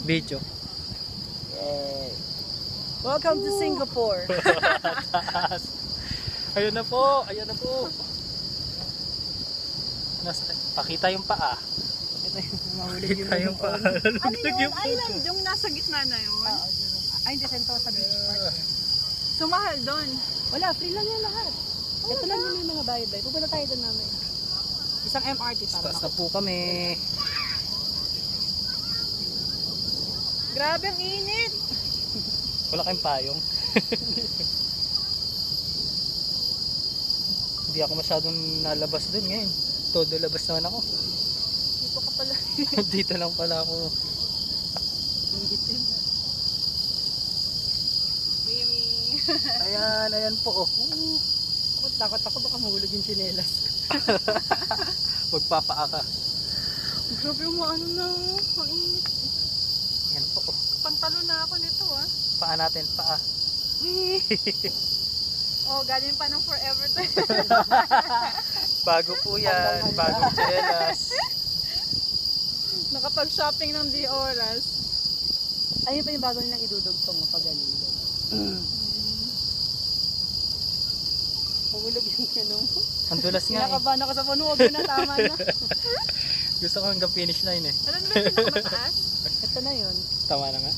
Video. Yay. Welcome to Singapore. Taas. Ayun na po, ayun na po. Pakita yung paa. Pakita yung paa. Ano yun? Island yung nasa gitna na yun? Ay, hindi, Sentosa Beach Park. So mahal doon? Wala, free lang yan lahat. Ito lang yung may mga bayad-bayad. Pupunta tayo doon namin. Isang MRT para Taas na po kami. Grabe ang init. Wala kayong payong. Hindi ako masyadong nalabas dun ngayon. Todo labas naman ako. Dito ka pala. Dito lang pala ako. Ayan, ayan po. Oh. Takot ako baka mahulog yung tsinelas. Magpapaa ka. Grabe yung ano na. Ang init. Ayan po. Oh. Pantalo na ako nito ah. Paa natin, paa. Oh, galing pa ng forever to. Bago po yan. Bagong tsinelas. Nakapag-shopping ng di oras. Ayun pa yung bago nilang idudugtong pag galing. Mahulog yung kanong. Ang dulas nga eh. Kinakabahan ako sa puno. Huwag na, tama na. Gusto ko hanggang finish line eh. Alam mo ba yung pinakamataas? Ito na yun. Tama na nga.